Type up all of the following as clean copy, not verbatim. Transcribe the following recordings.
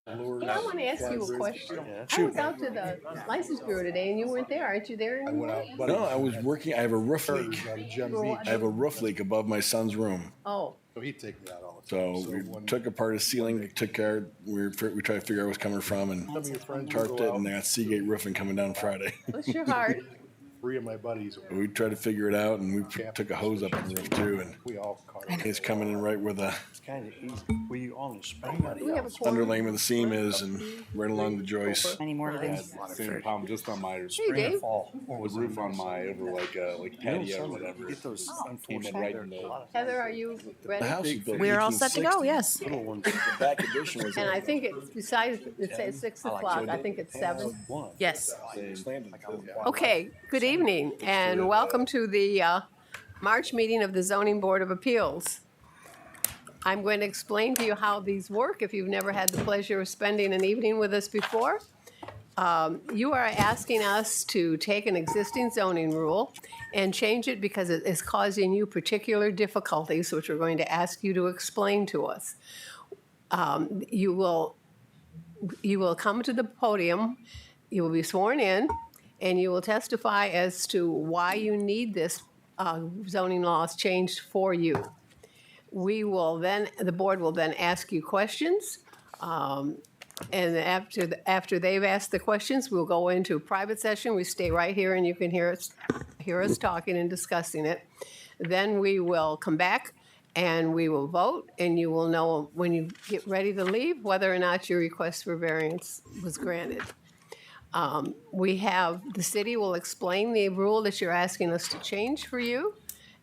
Hey, I want to ask you a question. I Shoot. was out to the license bureau today and you weren't there. Aren't you there anymore? No, I was working. I have a roof leak. Well, I have a roof leak above my son's room. Oh, So he'd take me out all the time. So we took apart his ceiling, took care, we tried to figure out where it was coming from and tarped it, and they got Seagate Roofing coming down Friday. bless your heart. 3 of my buddies, We tried to figure it out, and we took a hose up on the roof too, and we all caught it. it's coming in right where the It's kind of easy. We only spend money. Do we have a quorum? underlayment of the seam is, and right along the joist. Any more to do? Same problem, just on my Hey, Dave. roof on my over like patio or whatever. Get those Came in right in the. Heather, are you The ready? house was built in We're all set to go, 1860. yes. little ones. The back addition was. And I think it's besides, it says 6 o'clock. I think it's 7. One. Yes. Okay, good evening and welcome to the March meeting of the Zoning Board of Appeals. I'm going to explain to you how these work if you've never had the pleasure of spending an evening with us before. You are asking us to take an existing zoning rule and change it because it is causing you particular difficulties, which we're going to ask you to explain to us. You will come to the podium, you will be sworn in, and you will testify as to why you need this zoning laws changed for you. The board will then ask you questions. And after they've asked the questions, we'll go into private session. We stay right here and you can hear us talking and discussing it. Then we will come back and we will vote, and you will know when you get ready to leave whether or not your request for variance was granted. The city will explain the rule that you're asking us to change for you.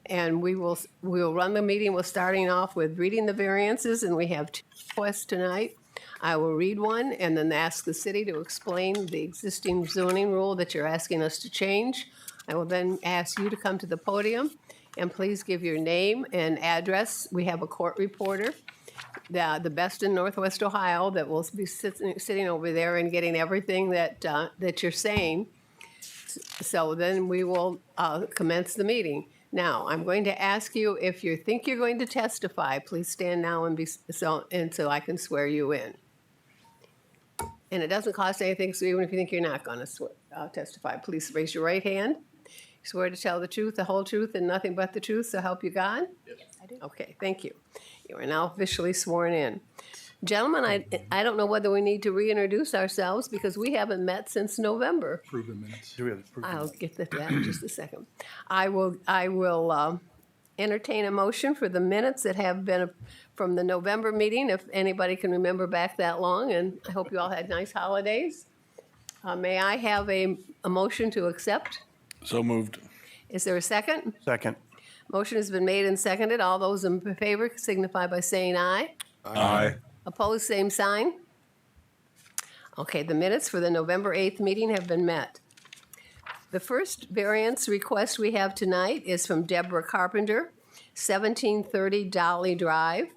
And we'll run the meeting. We're starting off with reading the variances, and we have 2 requests tonight. I will read one and then ask the city to explain the existing zoning rule that you're asking us to change. I will then ask you to come to the podium and please give your name and address. We have a court reporter, the best in Northwest Ohio, that will be sitting over there and getting everything that you're saying. So then we will commence the meeting. Now, I'm going to ask you, if you think you're going to testify, please stand now and so I can swear you in. And it doesn't cost anything, so even if you think you're not going to testify, please raise your right hand. Swear to tell the truth, the whole truth, and nothing but the truth, so help you God? Yes, I do. Okay, thank you. You are now officially sworn in. Gentlemen, I don't know whether we need to reintroduce ourselves because we haven't met since November. Approve the minutes. Do we have to prove I'll get to that in just a second. I will entertain a motion for the minutes that have been from the November meeting, if anybody can remember back that long, and I hope you all had nice holidays. May I have a motion to accept? So moved. Is there a second? Second. Motion has been made and seconded. All those in favor signify by saying aye. Aye. Opposed, same sign. Okay, the minutes for the November 8th meeting have been met. The first variance request we have tonight is from Deborah Carpenter, 1730 Dolly Drive,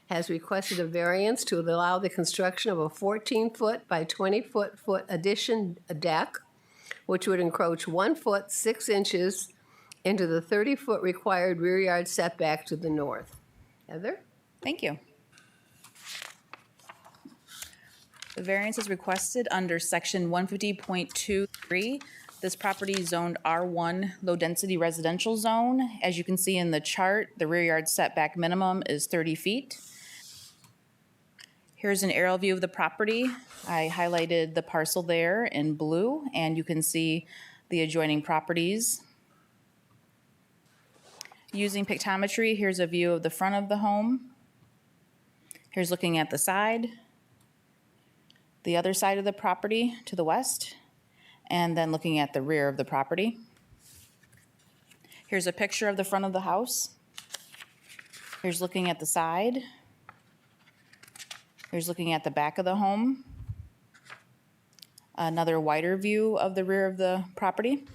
has requested a variance to allow the construction of a 14-foot by 20-foot addition deck, which would encroach 1 foot 6 inches into the 30-foot required rear yard setback to the north. Heather? Thank you. The variance is requested under section 150.23. This property is zoned R1 low-density residential zone. As you can see in the chart, the rear yard setback minimum is 30 feet. Here's an aerial view of the property. I highlighted the parcel there in blue, and you can see the adjoining properties. Using pictometry, here's a view of the front of the home. Here's looking at the side, the other side of the property to the west, and then looking at the rear of the property. Here's a picture of the front of the house. Here's looking at the side. Here's looking at the back of the home. Another wider view of the rear of the property.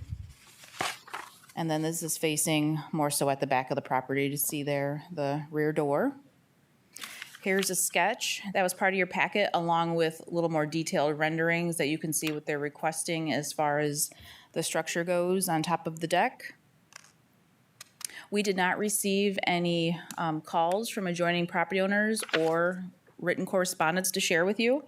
And then this is facing more so at the back of the property to see there the rear door. Here's a sketch that was part of your packet, along with a little more detailed renderings that you can see what they're requesting as far as the structure goes on top of the deck. We did not receive any calls from adjoining property owners or written correspondence to share with you.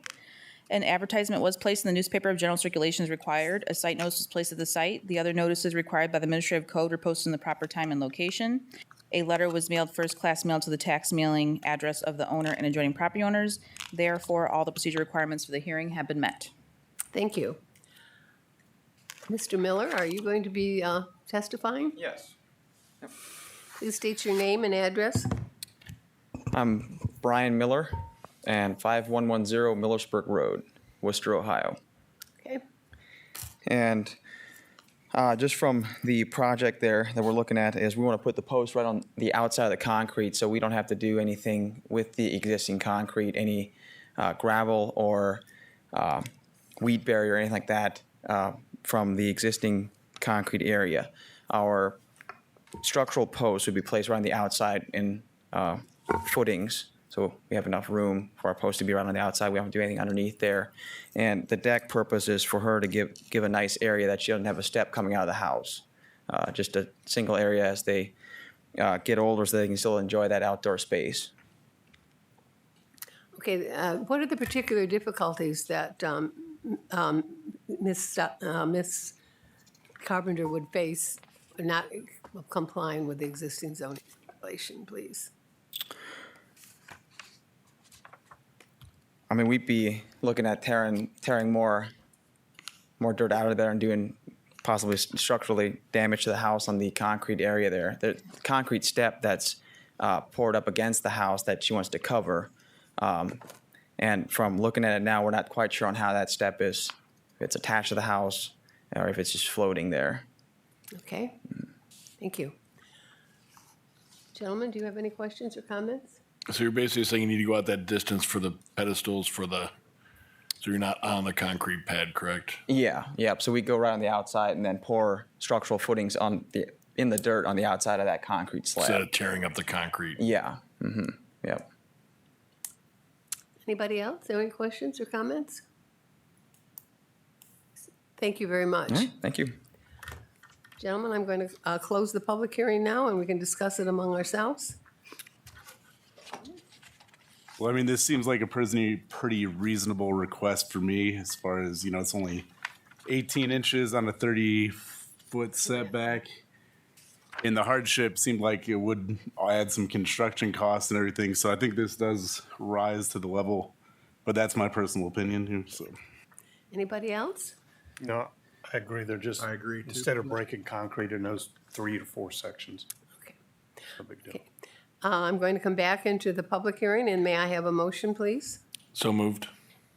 An advertisement was placed in the newspaper of general circulation as required. A site notice was placed at the site. The other notices required by the administrative code were posted in the proper time and location. A letter was mailed, first-class mail, to the tax mailing address of the owner and adjoining property owners. Therefore, all the procedure requirements for the hearing have been met. Thank you. Mr. Miller, are you going to be testifying? Yes. Please state your name and address. I'm Brian Miller, and 5110 Millersburg Road, Worcester, Ohio. Okay. And just from the project there that we're looking at is we want to put the post right on the outside of the concrete so we don't have to do anything with the existing concrete, any gravel or weed barrier or anything like that from the existing concrete area. Our structural posts would be placed right on the outside in footings, so we have enough room for our post to be right on the outside. We don't have to do anything underneath there. And the deck purpose is for her to give a nice area that she doesn't have a step coming out of the house. Just a single area as they get older so they can still enjoy that outdoor space. Okay, what are the particular difficulties that Ms. Carpenter would face not complying with the existing zoning regulation, please? I mean, we'd be looking at tearing more dirt out of there and doing possibly structurally damage to the house on the concrete area there. The concrete step that's poured up against the house that she wants to cover. And from looking at it now, we're not quite sure on how that step is, if it's attached to the house or if it's just floating there. Okay, thank you. Gentlemen, do you have any questions or comments? So you're basically saying you need to go out that distance for the pedestals so you're not on the concrete pad, correct? Yeah. So we go right on the outside and then pour structural footings in the dirt on the outside of that concrete slab. Instead of tearing up the concrete. Yeah. Mm-hmm. Yep. Anybody else? Any questions or comments? Thank you very much. All right. Thank you. Gentlemen, I'm going to close the public hearing now, and we can discuss it among ourselves. Well, I mean, this seems like a pretty reasonable request for me as far as, it's only 18 inches on a 30-foot setback. And the hardship seemed like it would add some construction costs and everything. So I think this does rise to the level, but that's my personal opinion here, so. Anybody else? No, I agree. They're just, I agree, too. instead of breaking concrete in those 3 to 4 sections, Okay. no big deal. Okay. I'm going to come back into the public hearing, and may I have a motion, please? So moved.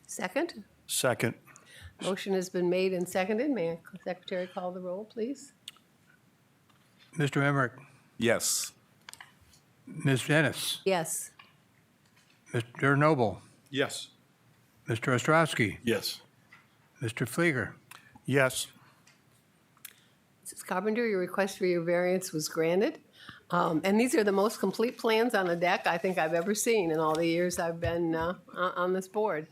Second? Second. Motion has been made and seconded. May I, Secretary, call the roll, please? Mr. Emmerich, Yes. Ms. Dennis, Yes. Mr. Noble, Yes. Mr. Ostrowski, Yes. Mr. Flieger. Yes. Mrs. Carpenter, your request for your variance was granted. And these are the most complete plans on a deck I think I've ever seen in all the years I've been on this board.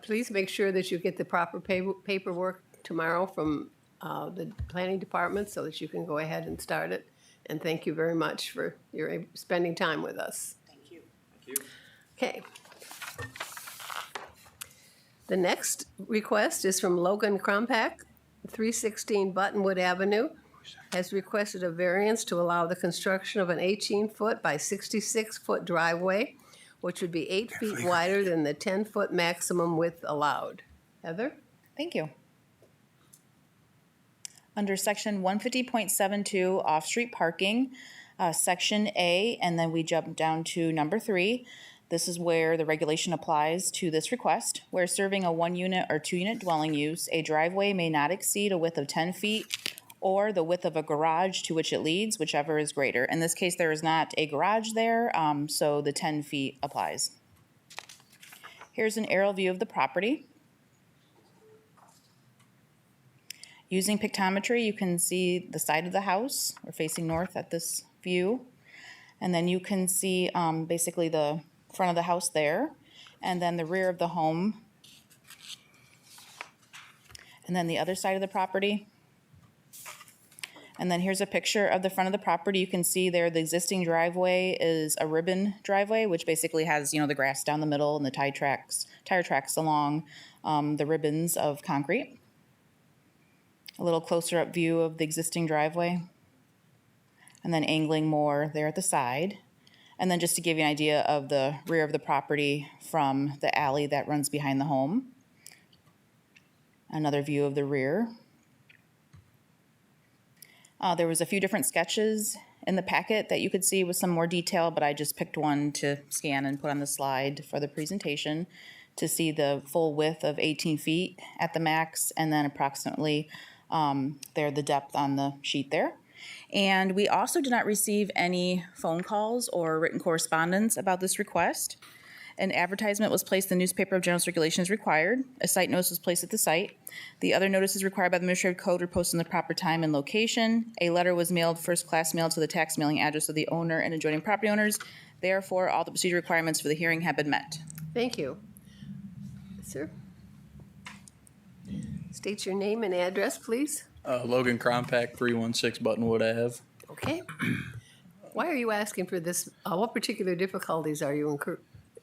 Please make sure that you get the proper paperwork tomorrow from the planning department so that you can go ahead and start it. And thank you very much for your spending time with us. Thank you. Okay. The next request is from Logan Krompak, 316 Buttonwood Avenue, has requested a variance to allow the construction of an 18-foot by 66-foot driveway, which would be 8 feet wider than the 10-foot maximum width allowed. Heather? Thank you. Under section 150.72 off-street parking, section A, and then we jump down to number 3. This is where the regulation applies to this request. Where serving a 1-unit or 2-unit dwelling use, a driveway may not exceed a width of 10 feet or the width of a garage to which it leads, whichever is greater. In this case, there is not a garage there, so the 10 feet applies. Here's an aerial view of the property. Using pictometry, you can see the side of the house. We're facing north at this view. And then you can see basically the front of the house there, and then the rear of the home, and then the other side of the property. And then here's a picture of the front of the property. You can see there the existing driveway is a ribbon driveway, which basically has, the grass down the middle and the tire tracks along the ribbons of concrete. A little closer up view of the existing driveway. And then angling more there at the side. And then just to give you an idea of the rear of the property from the alley that runs behind the home. Another view of the rear. There was a few different sketches in the packet that you could see with some more detail, but I just picked one to scan and put on the slide for the presentation to see the full width of 18 feet at the max, and then approximately the depth on the sheet there. And we also did not receive any phone calls or written correspondence about this request. An advertisement was placed in the newspaper of general circulation as required. A site notice was placed at the site. The other notices required by the administrative code were posted in the proper time and location. A letter was mailed, first class mail, to the tax mailing address of the owner and adjoining property owners. Therefore, all the procedure requirements for the hearing have been met. Thank you. Sir? State your name and address, please. Logan Cronpack, 316 Buttonwood Ave. Okay. Why are you asking for this? What particular difficulties are you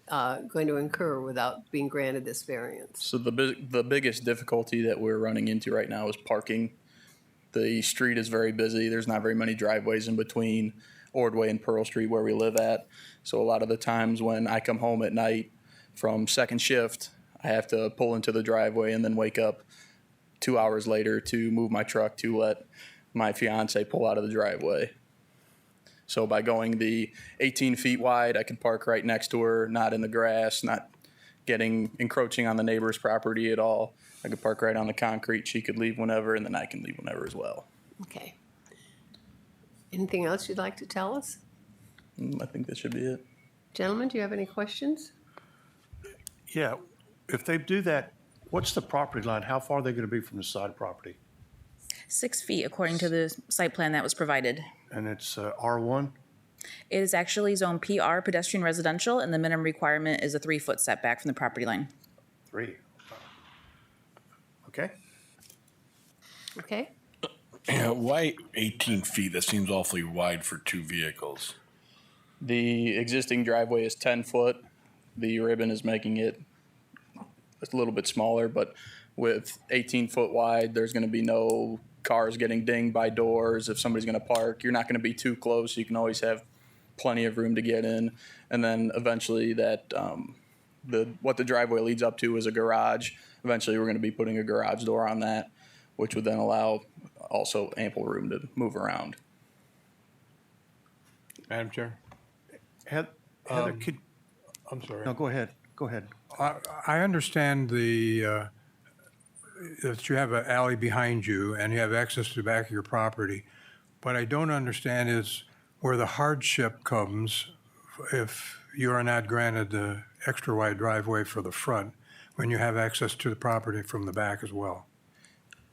going to incur without being granted this variance? So the biggest difficulty that we're running into right now is parking. The street is very busy. There's not very many driveways in between Ordway and Pearl Street where we live at. So a lot of the times when I come home at night from second shift, I have to pull into the driveway and then wake up 2 hours later to move my truck to let my fiance pull out of the driveway. So by going the 18 feet wide, I can park right next to her, not in the grass, not encroaching on the neighbor's property at all. I could park right on the concrete. She could leave whenever, and then I can leave whenever as well. Okay. Anything else you'd like to tell us? I think that should be it. Gentlemen, do you have any questions? Yeah, if they do that, what's the property line? How far are they going to be from the side property? 6 feet according to the site plan that was provided. And it's R1? It is actually zone PR, pedestrian residential, and the minimum requirement is a 3-foot setback from the property line. 3. Okay. Okay. Yeah, why 18 feet? That seems awfully wide for two vehicles. The existing driveway is 10 foot. The ribbon is making it a little bit smaller, but with 18 foot wide, there's going to be no cars getting dinged by doors. If somebody's going to park, you're not going to be too close. You can always have plenty of room to get in. And then eventually that what the driveway leads up to is a garage. Eventually we're going to be putting a garage door on that, which would then allow also ample room to move around. Madam Chair? Heather, I'm sorry. no, go ahead. Go ahead. I understand that you have an alley behind you and you have access to the back of your property. What I don't understand is where the hardship comes if you are not granted the extra wide driveway for the front when you have access to the property from the back as well.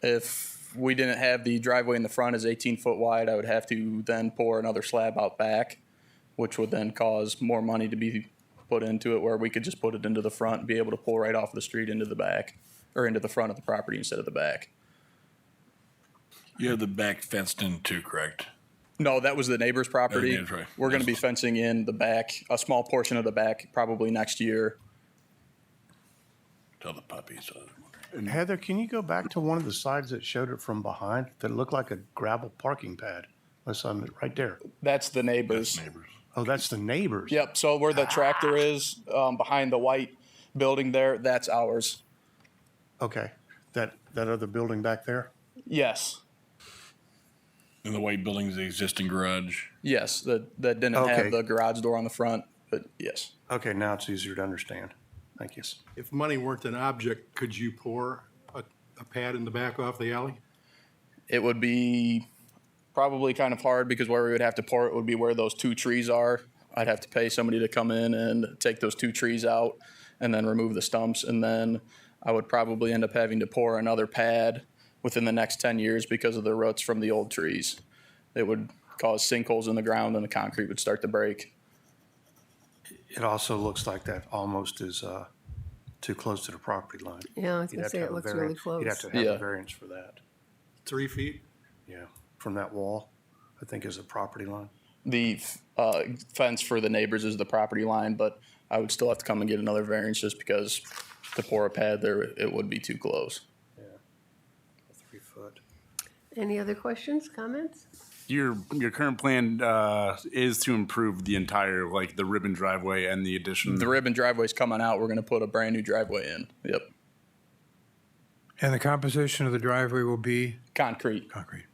If we didn't have the driveway in the front is 18 foot wide, I would have to then pour another slab out back, which would then cause more money to be put into it, where we could just put it into the front and be able to pull right off the street into the back, or into the front of the property instead of the back. You have the back fenced in too, correct? No, that was the neighbor's property. Yeah, that's right. We're going to be fencing in the back, a small portion of the back, probably next year. Tell the puppies. Heather, can you go back to one of the sides that showed it from behind that looked like a gravel parking pad? Unless I'm right there. That's the neighbor's. Neighbors. Oh, that's the neighbors. Yep. So where the tractor is, behind the white building there, that's ours. Okay. That other building back there? Yes. And the white building's the existing garage. Yes. That didn't Okay. have the garage door on the front, but yes. Okay, now it's easier to understand. Thank you. If money weren't an object, could you pour a pad in the back off the alley? It would be probably kind of hard because where we would have to pour it would be where those 2 trees are. I'd have to pay somebody to come in and take those 2 trees out and then remove the stumps. And then I would probably end up having to pour another pad within the next 10 years because of the roots from the old trees. It would cause sinkholes in the ground and the concrete would start to break. It also looks like that almost is too close to the property line. Yeah, I was You'd gonna have say to it have a looks really variance. close. You'd have to have Yeah. a variance for that. 3 feet? Yeah. from that wall, I think is the property line. The fence for the neighbors is the property line, but I would still have to come and get another variance just because to pour a pad there, it would be too close. 3 foot. Any other questions, comments? Your current plan is to improve the entire, like the ribbon driveway and the addition. The ribbon driveway's coming out. We're going to put a brand new driveway in. Yep. And the composition of the driveway will be Concrete. concrete.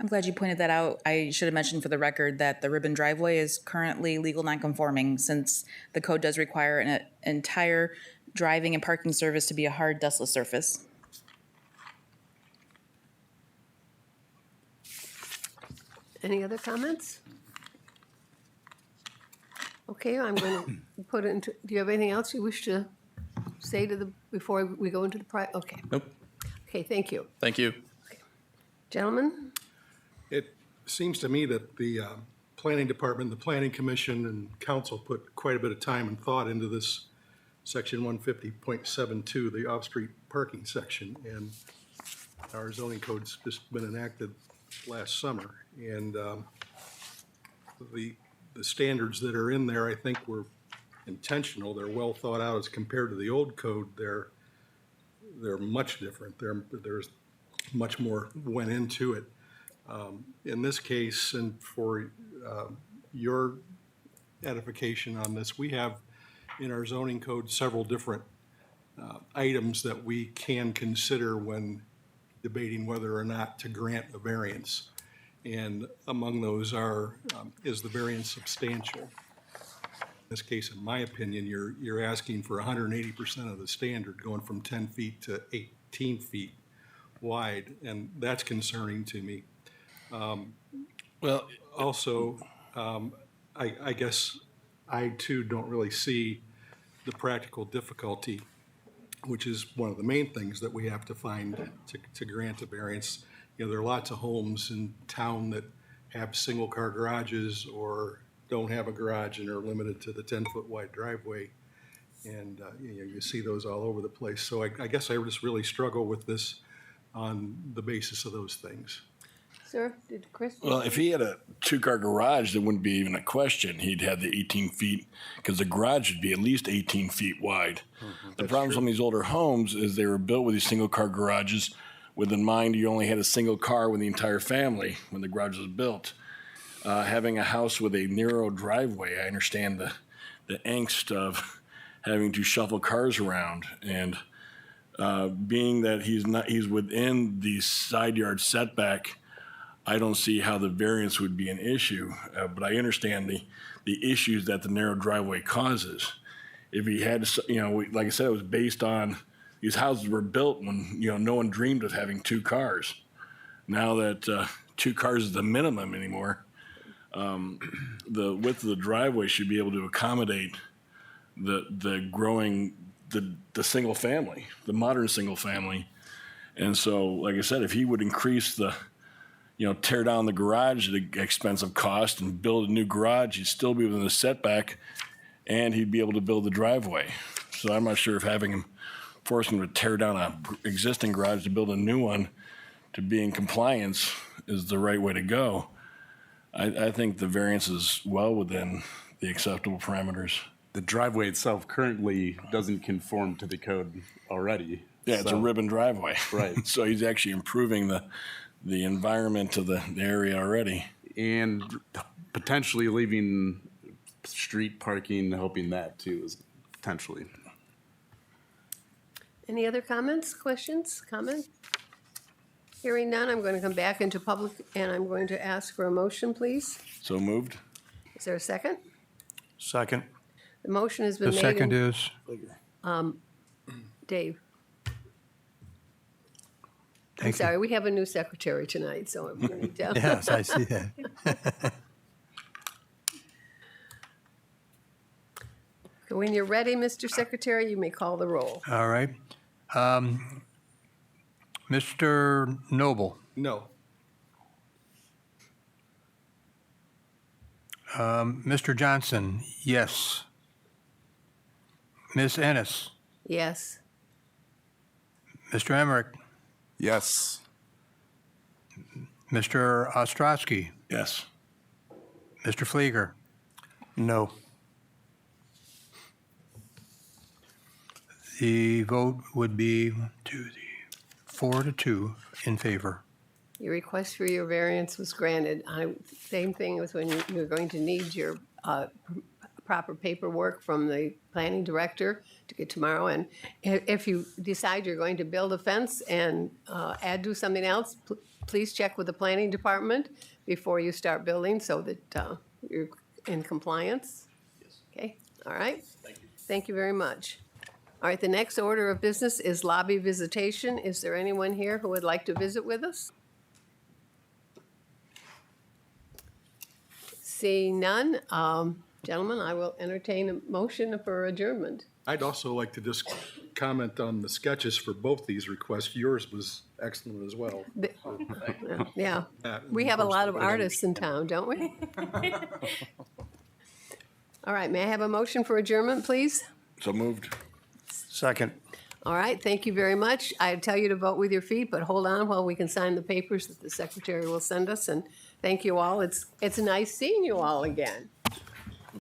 I'm glad you pointed that out. I should have mentioned for the record that the ribbon driveway is currently legal nonconforming since the code does require an entire driving and parking surface to be a hard dustless surface. Any other comments? Okay, I'm going to put it into, do you have anything else you wish to say before we go into the okay. Nope. Okay, thank you. Thank you. Gentlemen? It seems to me that the planning department, the planning commission, and council put quite a bit of time and thought into this section 150.72, the off-street parking section, and our zoning code's just been enacted last summer, and the standards that are in there, I think, were intentional. They're well thought out as compared to the old code. They're much different. There's much more went into it. In this case, and for your edification on this, we have in our zoning code several different items that we can consider when debating whether or not to grant a variance. And among those is the variance substantial? In this case, in my opinion, you're asking for 180% of the standard, going from 10 feet to 18 feet wide, and that's concerning to me. Well, also, I guess I too don't really see the practical difficulty, which is one of the main things that we have to find to grant a variance. You know, there are lots of homes in town that have single-car garages or don't have a garage and are limited to the 10-foot wide driveway. And, you see those all over the place. So I guess I just really struggle with this on the basis of those things. Sir, did Chris? Well, if he had a 2-car garage, there wouldn't be even a question. He'd have the 18 feet, because the garage would be at least 18 feet wide. The problems on these older homes is they were built with these single-car garages with in mind you only had a single car with the entire family when the garage was built. Having a house with a narrow driveway, I understand the angst of having to shuffle cars around, and being that he's within the side yard setback, I don't see how the variance would be an issue, but I understand the issues that the narrow driveway causes. If he had, like I said, it was based on these houses were built when, no one dreamed of having 2 cars. Now that 2 cars is the minimum anymore, the width of the driveway should be able to accommodate the growing, the single family, the modern single family. And so, like I said, if he would increase tear down the garage at an expensive cost and build a new garage, he'd still be within the setback, and he'd be able to build the driveway. So I'm not sure if forcing him to tear down an existing garage to build a new one to be in compliance is the right way to go. I think the variance is well within the acceptable parameters. The driveway itself currently doesn't conform to the code already. Yeah, it's a ribbon driveway. Right. So he's actually improving the environment of the area already. And potentially leaving street parking, hoping that too is potentially. Any other comments, questions, comments? Hearing none, I'm going to come back into public, and I'm going to ask for a motion, please. So moved? Is there a second? Second. The motion has been The made. second is, Dave. I'm Thank you. sorry, we have a new secretary tonight, so I'm going to. yes, I see that. When you're ready, Mr. Secretary, you may call the roll. All right. Mr. Noble, No. Mr. Johnson, yes. Ms. Ennis, Yes. Mr. Emmerich, Yes. Mr. Ostrowski, Yes. Mr. Flieger, No. the vote would be 4-2 in favor. Your request for your variance was granted. Same thing as when you're going to need your proper paperwork from the planning director to get tomorrow. And if you decide you're going to build a fence and do something else, please check with the planning department before you start building so that you're in compliance. Okay, all right? Thank you very much. All right, the next order of business is lobby visitation. Is there anyone here who would like to visit with us? Seeing none, gentlemen, I will entertain a motion for adjournment. I'd also like to just comment on the sketches for both these requests. Yours was excellent as well. Yeah, we have a lot of artists in town, don't we? All right, may I have a motion for adjournment, please? So moved. Second. All right, thank you very much. I tell you to vote with your feet, but hold on while we can sign the papers that the secretary will send us. And thank you all. It's nice seeing you all again.